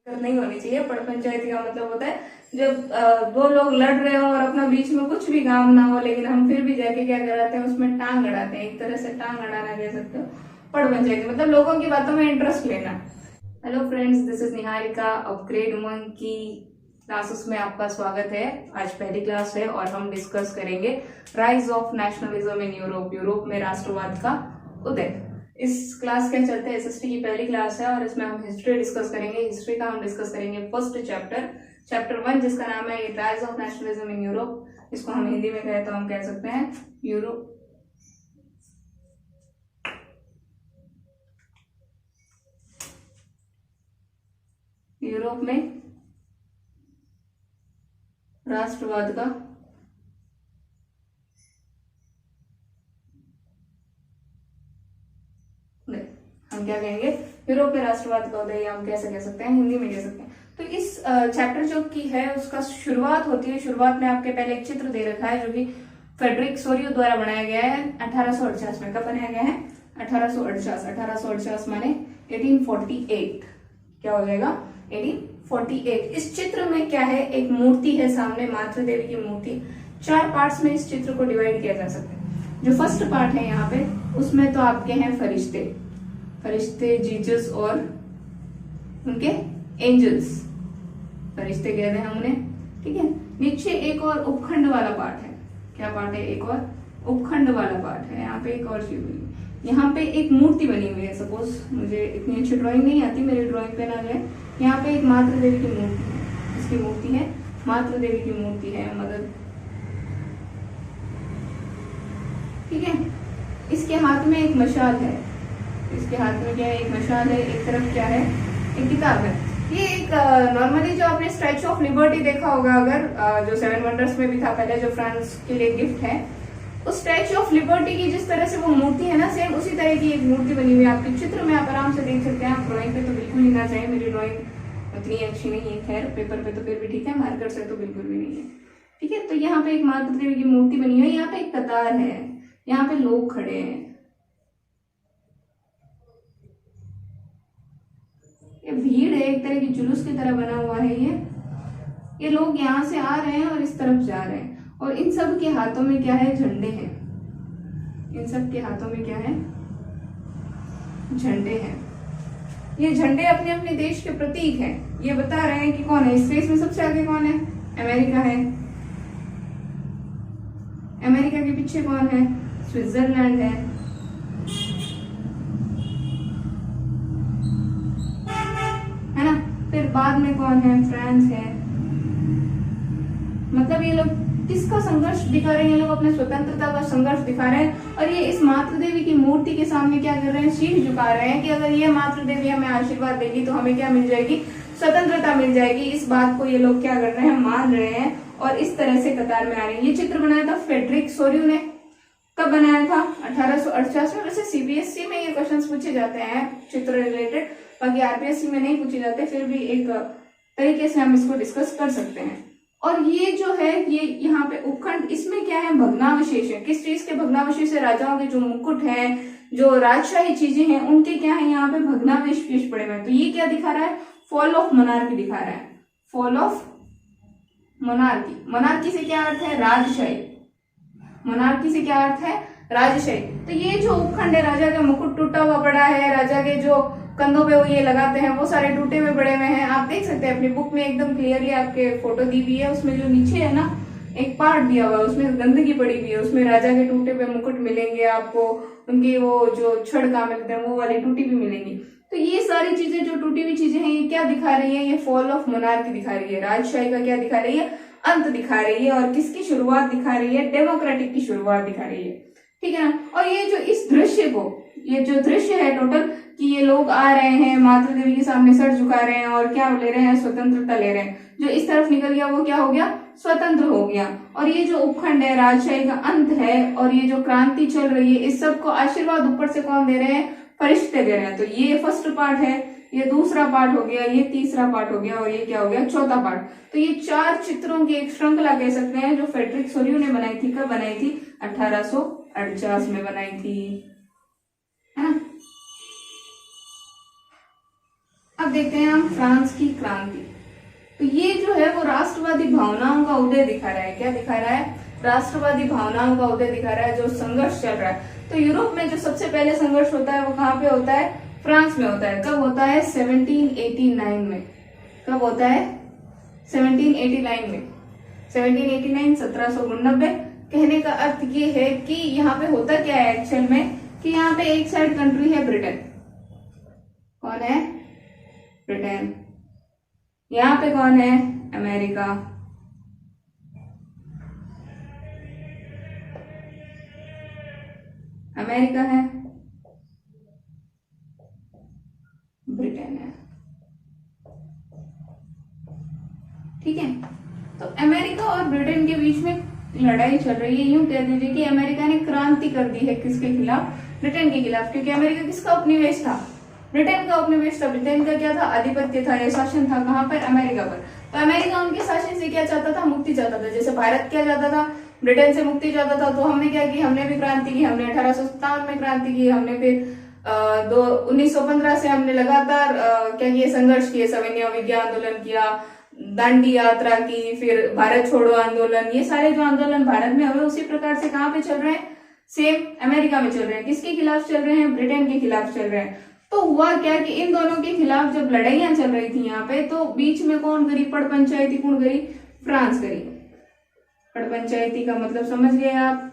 नहीं होनी चाहिए। पड़ पंचायती का मतलब होता है जब दो लोग लड़ रहे हो और अपना बीच में कुछ भी काम ना हो, लेकिन हम फिर भी जाके क्या कराते हैं, उसमें टांग अड़ाते हैं। एक तरह से टांग अड़ाना कह सकते हो। पड़ पंचायती मतलब लोगों की बातों में इंटरेस्ट लेना। Hello friends, this is Niharika. Upgrade Umang की क्लासेस में आपका स्वागत है। आज पहली क्लास है और हम डिस्कस करेंगे rise of nationalism in Europe, Europe में राष्ट्रवाद का उदय। इस क्लास के चलते एसएसटी की पहली क्लास है और इसमें हम हिस्ट्री डिस्कस करेंगे। हिस्ट्री का हम डिस्कस करेंगे फर्स्ट चैप्टर 1, जिसका नाम है rise of nationalism in Europe. इसको हम हिंदी में कहें तो हम कह सकते हैं यूरोप में राष्ट्रवाद का हम क्या कहेंगे, यूरोप में राष्ट्रवाद का उदय, हम कैसे कह सकते हैं, हिंदी में कह सकते हैं। तो इस चैप्टर जो की है उसका शुरुआत होती है। शुरुआत में आपके पहले एक चित्र दे रखा है जो कि फ्रेडरिक सोरियो द्वारा बनाया गया है 1848 में। कब बनाया गया है? 1848। 1848 माने 1848। क्या हो जाएगा? 1848। इस चित्र में क्या है, एक मूर्ति है सामने, मातृ देवी की मूर्ति। 4 पार्ट्स में इस चित्र को डिवाइड किया जा सकता है। जो फर्स्ट पार्ट है यहाँ पे, उसमें तो आपके हैं फरिश्ते, जीसस और उनके एंजल्स, फरिश्ते कहते हैं हम उन्हें, ठीक है। नीचे एक और उपखंड वाला पार्ट है। क्या पार्ट है? एक और उपखंड वाला पार्ट है। यहाँ पे एक और चीज बनी, यहाँ पे एक मूर्ति बनी हुई है। सपोज मुझे इतनी अच्छी ड्राइंग नहीं आती, मेरी ड्राइंग पे ना जाए। यहाँ पे एक मातृ देवी की मूर्ति है। इसकी मूर्ति है, मातृ देवी की मूर्ति है, मदर, ठीक है। इसके हाथ में एक मशाल है। इसके हाथ में क्या है? एक मशाल है। एक तरफ क्या है? एक किताब है। ये एक नॉर्मली जो आपने स्टैच्यू ऑफ लिबर्टी देखा होगा, अगर जो 7 वंडर्स में भी था पहले, जो फ्रांस के लिए गिफ्ट है, उस स्टैच्यू ऑफ लिबर्टी की जिस तरह से वो मूर्ति है ना, सेम उसी तरह की एक मूर्ति बनी हुई है। आपके चित्र में आप आराम से देख सकते हैं। आप ड्राइंग पे तो बिल्कुल ही ना चाहिए, मेरी ड्राइंग उतनी अच्छी नहीं है, खैर पेपर पे तो फिर भी ठीक है, मार्कर से तो बिल्कुल भी नहीं है, ठीक है। तो यहाँ पे एक मातृ देवी की मूर्ति बनी हुई है। यहाँ पे एक कतार है, यहाँ पे लोग खड़े हैं। ये भीड़ है, एक तरह की जुलूस की तरह बना हुआ है। ये लोग यहाँ से आ रहे हैं और इस तरफ जा रहे हैं, और इन सब के हाथों में क्या है? झंडे हैं। इन सब के हाथों में क्या है? झंडे हैं। ये झंडे अपने अपने देश के प्रतीक हैं। ये बता रहे हैं कि कौन है इस देश में सबसे आगे, कौन है? अमेरिका है। अमेरिका के पीछे कौन है? स्विट्जरलैंड है ना। फिर बाद में कौन है? फ्रांस है। मतलब ये लोग किसका संघर्ष दिखा रहे हैं? ये लोग अपने स्वतंत्रता का संघर्ष दिखा रहे हैं। और ये इस मातृ देवी की मूर्ति के सामने क्या कर रहे हैं? शीश झुका रहे हैं कि अगर ये मातृ देवी हमें आशीर्वाद देगी तो हमें क्या मिल जाएगी? स्वतंत्रता मिल जाएगी। इस बात को ये लोग क्या कर रहे हैं? मान रहे हैं, और इस तरह से कतार में आ रहे हैं। ये चित्र बनाया था फ्रेडरिक सोरियो ने। कब बनाया था? 1848 में। वैसे सीबीएसई में ये क्वेश्चन पूछे जाते हैं चित्र रिलेटेड, बाकी आरपीएससी में नहीं पूछे जाते, फिर भी एक तरीके से हम इसको डिस्कस कर सकते हैं। और ये जो है, ये यहाँ पे उपखंड, इसमें क्या है? भग्नावशेष है। किस चीज के भग्नावशेष है? राजाओं के जो मुकुट हैं, जो राजशाही चीजें हैं, उनके क्या है? यहाँ पे भग्नावशेष पड़े हुए हैं। तो ये क्या दिखा रहा है? फॉल ऑफ मोनार्की दिखा रहा है। Fall of monarchy. मोनार्की से क्या अर्थ है? राजशाही। मोनार्की से क्या अर्थ है? राजशाही। तो ये जो उपखंड है, राजा का मुकुट टूटा हुआ पड़ा है, राजा के जो कंधों पे वो ये लगाते हैं वो सारे टूटे हुए पड़े हुए हैं। आप देख सकते हैं अपनी बुक में एकदम क्लियरली आपके फोटो दी हुई है। उसमें जो नीचे है ना, एक पार्ट दिया हुआ है, उसमें गंदगी पड़ी हुई है। उसमें राजा के टूटे हुए मुकुट मिलेंगे आपको, उनकी वो जो छड़ काम मिलते हैं वो वाली टूटी भी मिलेंगी। तो ये सारी चीजें, जो टूटी हुई चीजें हैं, ये क्या दिखा रही है? ये फॉल ऑफ मोनार्की दिखा रही है। राजशाही का क्या दिखा रही है? अंत दिखा रही है। और किसकी शुरुआत दिखा रही है? डेमोक्रेटिक की शुरुआत दिखा रही है, ठीक है ना। और ये जो इस दृश्य को, ये जो दृश्य है टोटल, कि ये लोग आ रहे हैं, मातृ देवी के सामने सर झुका रहे हैं और क्या ले रहे हैं? स्वतंत्रता ले रहे हैं। जो इस तरफ निकल गया वो क्या हो गया? स्वतंत्र हो गया। और ये जो उपखंड है, राजशाही का अंत है, और ये जो क्रांति चल रही है, इस सब को आशीर्वाद ऊपर से कौन दे रहे हैं? फरिश्ते दे रहे हैं। तो ये फर्स्ट पार्ट है, ये दूसरा पार्ट हो गया, ये तीसरा पार्ट हो गया, और ये क्या हो गया? चौथा पार्ट। तो ये 4 चित्रों की एक श्रृंखला कह सकते हैं, जो फ्रेडरिक सोरियो ने बनाई थी। कब बनाई थी? 1848 में बनाई थी, है ना। अब देखते हैं हम फ्रांस की क्रांति। तो ये जो है वो राष्ट्रवादी भावनाओं का उदय दिखा रहा है। क्या दिखा रहा है? राष्ट्रवादी भावनाओं का उदय दिखा रहा है, जो संघर्ष चल रहा है। तो यूरोप में जो सबसे पहले संघर्ष होता है वो कहाँ पे होता है? फ्रांस में होता है। कब होता है? 1789 में। कब होता है? 1789 में। 1789 1799। कहने का अर्थ ये है कि यहाँ पे होता क्या है एक्चुअल में, कि यहाँ पे एक साइड कंट्री है ब्रिटेन। कौन है? ब्रिटेन। यहाँ पे कौन है? अमेरिका। अमेरिका है, ब्रिटेन है। ठीक है, तो अमेरिका और ब्रिटेन के बीच में लड़ाई चल रही है। यूं कह दीजिए कि अमेरिका ने क्रांति कर दी है किसके खिलाफ? ब्रिटेन के खिलाफ। क्योंकि अमेरिका किसका उपनिवेश था? ब्रिटेन का उपनिवेश था। ब्रिटेन का क्या था? आधिपत्य था या शासन था। कहां पर? अमेरिका पर। तो अमेरिका उनके शासन से क्या चाहता था? मुक्ति चाहता था। जैसे भारत क्या चाहता था? ब्रिटेन से मुक्ति चाहता था। तो हमने क्या की? हमने भी क्रांति की। हमने 1857 में क्रांति की। हमने फिर 1915 से हमने लगातार क्या किए? संघर्ष किए। सविनय अवज्ञा आंदोलन किया, दांडी यात्रा की, फिर भारत छोड़ो आंदोलन। ये सारे जो आंदोलन भारत में हुए उसी प्रकार से कहां पे चल रहे हैं? सेम अमेरिका में चल रहे हैं। किसके खिलाफ चल रहे हैं? ब्रिटेन के खिलाफ चल रहे हैं। तो हुआ क्या कि इन दोनों के खिलाफ जब लड़ाइयां चल रही थी यहाँ पे, तो बीच में कौन करी? पड़ पंचायती कौन करी? फ्रांस करी। पड़ पंचायती का मतलब समझ गए आप?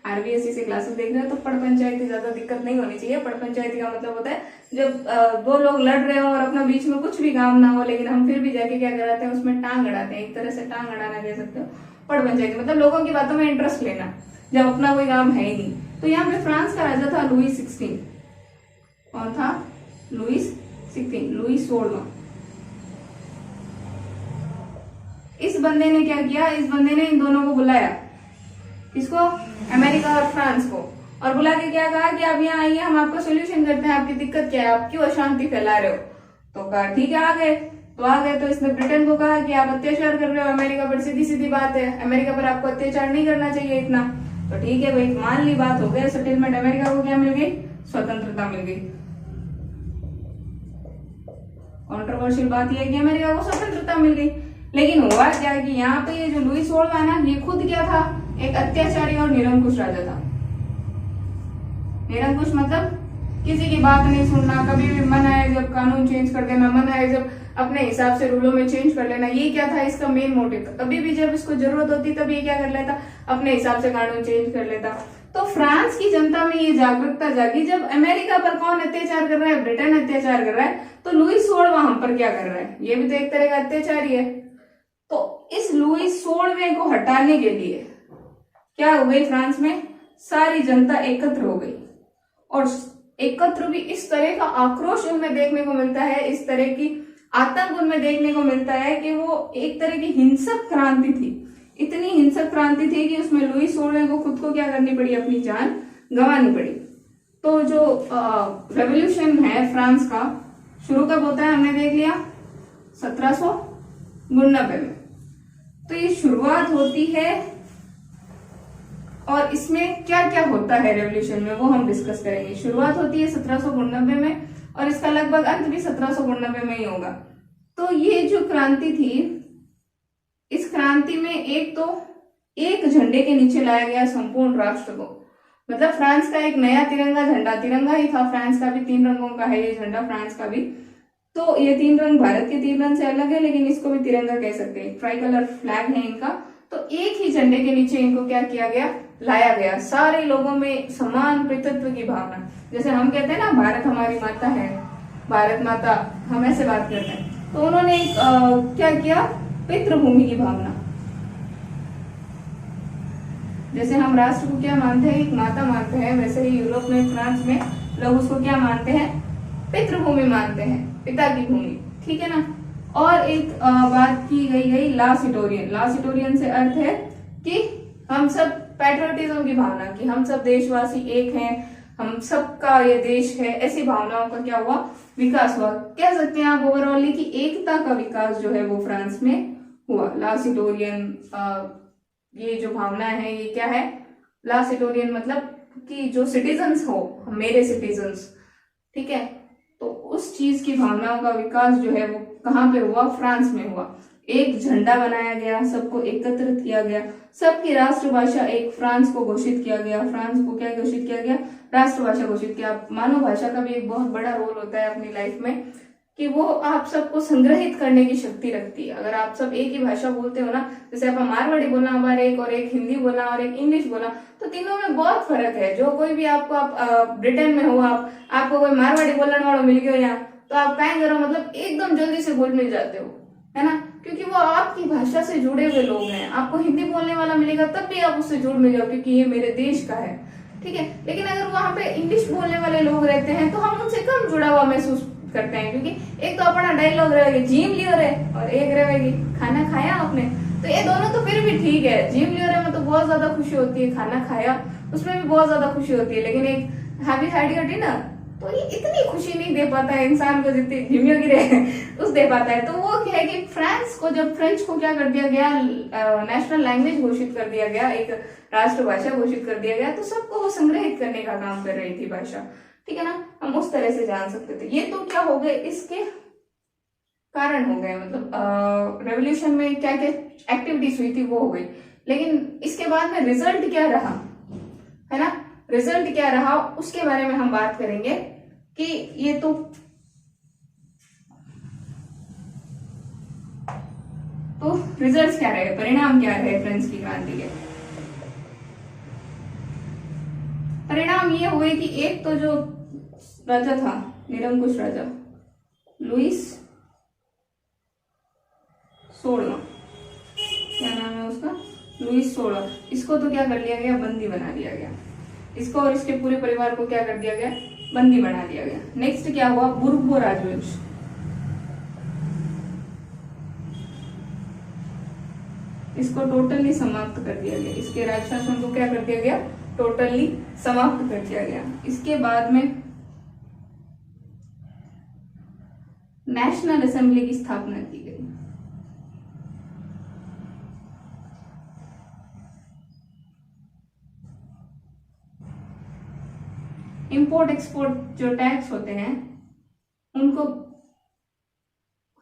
आरबीएसई से क्लासेस देख रहे हो तो पड़ पंचायती ज्यादा दिक्कत नहीं होनी चाहिए। पड़ पंचायती का मतलब होता है जब दो लोग लड़ रहे हो और अपना बीच में कुछ भी काम ना हो, लेकिन हम फिर भी जाके क्या कराते हैं? उसमें टांग अड़ाते हैं। एक तरह से टांग अड़ाना कह सकते हो। पड़ पंचायती मतलब लोगों की बातों में इंटरेस्ट लेना जब अपना कोई काम है ही नहीं। तो यहाँ पे फ्रांस का राजा था लुई 16। कौन था? Louis 16, Louis 16। इस बंदे ने क्या किया? इस बंदे ने इन दोनों को बुलाया। किसको? अमेरिका और फ्रांस को। और बुला के क्या कहा कि आप यहाँ आइए, हम आपका सोल्यूशन करते हैं। आपकी दिक्कत क्या है? आप क्यों अशांति फैला रहे हो? तो कहा ठीक है, आ गए। तो आ गए तो इसने ब्रिटेन को कहा कि आप अत्याचार कर रहे हो अमेरिका पर। सीधी सीधी बात है, अमेरिका पर आपको अत्याचार नहीं करना चाहिए इतना। तो ठीक है भाई, मान ली बात हो गई सेटलमेंट। अमेरिका को क्या मिल गई? स्वतंत्रता मिल गई। कंट्रोवर्शियल बात यह है कि अमेरिका को स्वतंत्रता मिल गई। लेकिन हुआ क्या कि यहाँ पे ये जो लुई 16 है ना, ये खुद क्या था? एक अत्याचारी और निरंकुश राजा था। निरंकुश मतलब किसी की बात नहीं सुनना, कभी भी मन आए जब कानून चेंज कर देना, मन आए जब अपने हिसाब से रूलों में चेंज कर लेना। ये क्या था? इसका मेन मोटिव। कभी भी जब इसको जरूरत होती तब ये क्या कर लेता? अपने हिसाब से कानून चेंज कर लेता। तो फ्रांस की जनता में ये जागरूकता जागी, जब अमेरिका पर कौन अत्याचार कर रहा है? ब्रिटेन अत्याचार कर रहा है। तो लुई 16वां हम पर क्या कर रहा है? ये भी तो एक तरह का अत्याचार ही है। तो इस लुई 16वें को हटाने के लिए क्या हो गई? फ्रांस में सारी जनता एकत्र हो गई। और एकत्र भी इस तरह का आक्रोश उनमें देखने को मिलता है, इस तरह की आतंक उनमें देखने को मिलता है कि वो एक तरह की हिंसक क्रांति थी। इतनी हिंसक क्रांति थी कि उसमें लुई 16वें को खुद को क्या करनी पड़ी? अपनी जान गंवानी पड़ी। तो जो रेवोल्यूशन है फ्रांस का, शुरू कब होता है? हमने देख लिया 1789 में। तो ये शुरुआत होती है और इसमें क्या क्या होता है रेवोल्यूशन में वो हम डिस्कस करेंगे। शुरुआत होती है 1789 में और इसका लगभग अंत भी 1789 में ही होगा। तो ये जो क्रांति थी, इस क्रांति में एक तो एक झंडे के नीचे लाया गया संपूर्ण राष्ट्र को। मतलब फ्रांस का एक नया तिरंगा झंडा, तिरंगा ही था फ्रांस का भी, 3 रंगों का है ये झंडा फ्रांस का भी। तो ये 3 रंग भारत के 3 रंग से अलग है, लेकिन इसको भी तिरंगा कह सकते हैं। ट्राई कलर फ्लैग है इनका। तो एक ही झंडे के नीचे इनको क्या किया गया? लाया गया। सारे लोगों में समान पितृत्व की भावना, जैसे हम कहते हैं ना भारत हमारी माता है, भारत माता, हम ऐसे बात करते हैं। तो उन्होंने एक क्या किया? पितृभूमि की भावना। जैसे हम राष्ट्र को क्या मानते हैं? एक माता मानते हैं, वैसे ही यूरोप में, फ्रांस में लोग उसको क्या मानते हैं? पितृभूमि मानते हैं, पिता की भूमि। ठीक है ना। और एक बात की गई ला सिटोरियन। ला सिटोरियन से अर्थ है कि हम सब, पैट्रियोटिज्म की भावना कि हम सब देशवासी एक हैं, हम सबका ये देश है, ऐसी भावनाओं का क्या हुआ? विकास हुआ। कह सकते हैं आप ओवरऑल कि एकता का विकास जो है वो फ्रांस में हुआ। ला सिटोरियन ये जो भावना है ये क्या है? ला सिटोरियन मतलब कि जो सिटीजन्स हो, मेरे सिटीजन्स, ठीक है, तो उस चीज की भावनाओं का विकास जो है वो कहाँ पे हुआ, फ्रांस में हुआ। एक झंडा बनाया गया, सबको एकत्रित किया गया, सबकी राष्ट्रभाषा एक फ्रांस को घोषित किया गया। फ्रांस को क्या घोषित किया गया, राष्ट्रभाषा घोषित किया। मानव भाषा का भी एक बहुत बड़ा रोल होता है अपनी लाइफ में कि वो आप सबको संग्रहित करने की शक्ति रखती है। अगर आप सब एक ही भाषा बोलते हो ना, जैसे आप मारवाड़ी बोलना हमारे एक, और एक हिंदी बोलना और एक इंग्लिश बोलना, तो तीनों में बहुत फर्क है। जो कोई भी आपको, आप ब्रिटेन में हो, आपको कोई मारवाड़ी बोलने वाला मिल गया यहाँ, तो आप क्या करो, मतलब एकदम जल्दी से बोल मिल जाते हो, है ना, क्योंकि वो आपकी भाषा से जुड़े हुए लोग हैं। आपको हिंदी बोलने वाला मिलेगा तब भी आप उससे जुड़ मिल जाओ, क्योंकि ये मेरे देश का है, ठीक है। लेकिन अगर वहां पे इंग्लिश बोलने वाले लोग रहते हैं तो हम उनसे कम जुड़ा हुआ महसूस करते हैं, क्योंकि एक तो अपना डायलॉग रहेगा जिम लियो रे, और एक रहेगी खाना खाया आपने। तो ये दोनों तो फिर भी ठीक है, जिम लियो रे में तो बहुत ज्यादा खुशी होती है, खाना खाया उसमें भी बहुत ज्यादा खुशी होती है, लेकिन एक have you had your dinner, तो ये इतनी खुशी नहीं दे पाता है इंसान को जितनी जिम्मेदारी रहे उस दे पाता है। तो वो क्या है कि फ्रांस को, जब फ्रेंच को क्या कर दिया गया, नेशनल लैंग्वेज घोषित कर दिया गया, एक राष्ट्रभाषा घोषित कर दिया गया, तो सबको वो संग्रहित करने का काम कर रही थी भाषा, ठीक है ना। हम उस तरह से जान सकते थे। ये तो क्या हो गए, इसके कारण हो गए, मतलब रेवोल्यूशन में क्या क्या एक्टिविटीज हुई थी वो हो गई। लेकिन इसके बाद में रिजल्ट क्या रहा, है ना, रिजल्ट क्या रहा उसके बारे में हम बात करेंगे कि ये तो रिजल्ट्स क्या रहे, परिणाम क्या रहे फ्रेंच की क्रांति के। परिणाम ये हुए कि एक तो जो राजा था, निरंकुश राजा लुईस 16, क्या नाम है उसका, लुईस 16, इसको तो क्या कर लिया गया, बंदी बना लिया गया। इसको और इसके पूरे परिवार को क्या कर दिया गया, बंदी बना दिया गया। नेक्स्ट क्या हुआ, बुर्बो राजवंश, इसको टोटली समाप्त कर दिया गया। इसके राजशासन को क्या कर दिया गया, टोटली समाप्त कर दिया गया। इसके बाद में नेशनल असेंबली की स्थापना की गई। इंपोर्ट एक्सपोर्ट जो टैक्स होते हैं उनको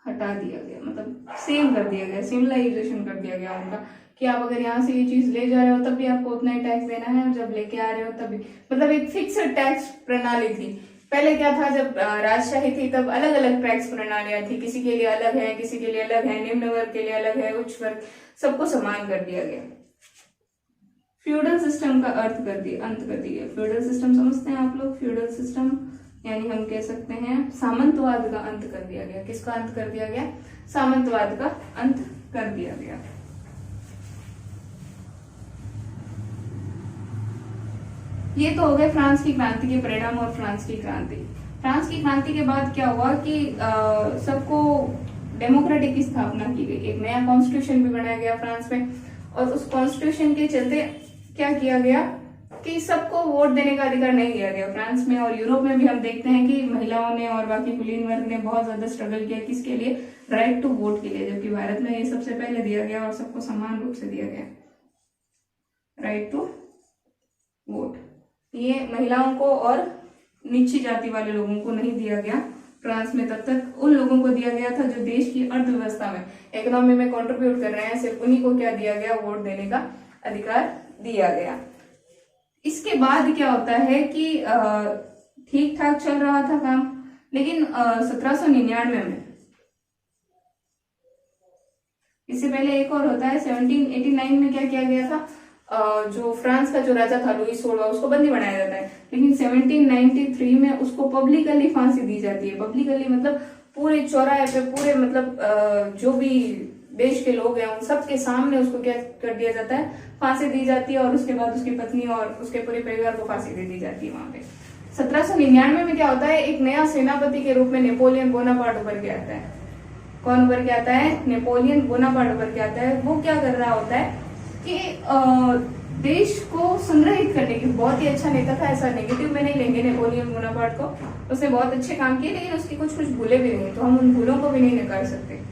हटा दिया गया, मतलब सेम कर दिया गया, सिविलाइजेशन कर दिया गया उनका, कि आप अगर यहाँ से ये चीज ले जा रहे हो तब भी आपको उतना ही टैक्स देना है, और जब लेके आ रहे हो तब भी, मतलब एक फिक्स्ड टैक्स प्रणाली थी। पहले क्या था, जब राजशाही थी तब अलग अलग टैक्स प्रणालियां थी, किसी के लिए अलग है, किसी के लिए अलग है, निम्न वर्ग के लिए अलग है, उच्च वर्ग, सबको समान कर दिया गया। फ्यूडल सिस्टम का अंत कर दिया। फ्यूडल सिस्टम समझते हैं आप लोग, फ्यूडल सिस्टम यानी हम कह सकते हैं सामंतवाद का अंत कर दिया गया। किसका अंत कर दिया गया, सामंतवाद का अंत कर दिया गया। ये तो हो गए फ्रांस की क्रांति के परिणाम और फ्रांस की क्रांति। फ्रांस की क्रांति के बाद क्या हुआ कि सबको डेमोक्रेटिक की स्थापना की गई, एक नया कॉन्स्टिट्यूशन भी बनाया गया फ्रांस में, और उस कॉन्स्टिट्यूशन के चलते क्या किया गया कि सबको वोट देने का अधिकार नहीं दिया गया फ्रांस में। और यूरोप में भी हम देखते हैं कि महिलाओं ने और बाकी कुलीन वर्ग ने बहुत ज्यादा स्ट्रगल किया, किसके लिए, राइट टू वोट के लिए, जबकि भारत में ये सबसे पहले दिया गया और सबको समान रूप से दिया गया, राइट टू वोट। ये महिलाओं को और नीची जाति वाले लोगों को नहीं दिया गया फ्रांस में, तब तक उन लोगों को दिया गया था जो देश की अर्थव्यवस्था में, इकोनॉमी में कंट्रीब्यूट कर रहे हैं, सिर्फ उन्हीं को क्या दिया गया, वोट देने का अधिकार दिया गया। इसके बाद क्या होता है कि ठीक ठाक चल रहा था काम, लेकिन 1799 में, इससे पहले एक और होता है 1789 में क्या किया गया था, जो फ्रांस का जो राजा था लुईस 16 उसको बंदी बनाया जाता है, लेकिन 1793 में उसको पब्लिकली फांसी दी जाती है। पब्लिकली मतलब पूरे चौराहे पे, पूरे मतलब जो भी देश के लोग हैं उन सब के सामने उसको क्या कर दिया जाता है, फांसी दी जाती है, और उसके बाद उसकी पत्नी और उसके पूरे परिवार को फांसी दे दी जाती है वहां पे। 1799 में क्या होता है, एक नया सेनापति के रूप में नेपोलियन बोनापार्ट उभर के आता है। कौन उभर के आता है, नेपोलियन बोनापार्ट उभर के आता है। वो क्या कर रहा होता है कि देश को संग्रहित करने की, बहुत ही अच्छा नेता था, ऐसा नेगेटिव में नहीं लेंगे नेपोलियन बोनापार्ट को, उसने बहुत अच्छे काम किए, लेकिन उसकी कुछ भूलें भी नहीं, तो हम उन भूलों को भी नहीं नकार सकते।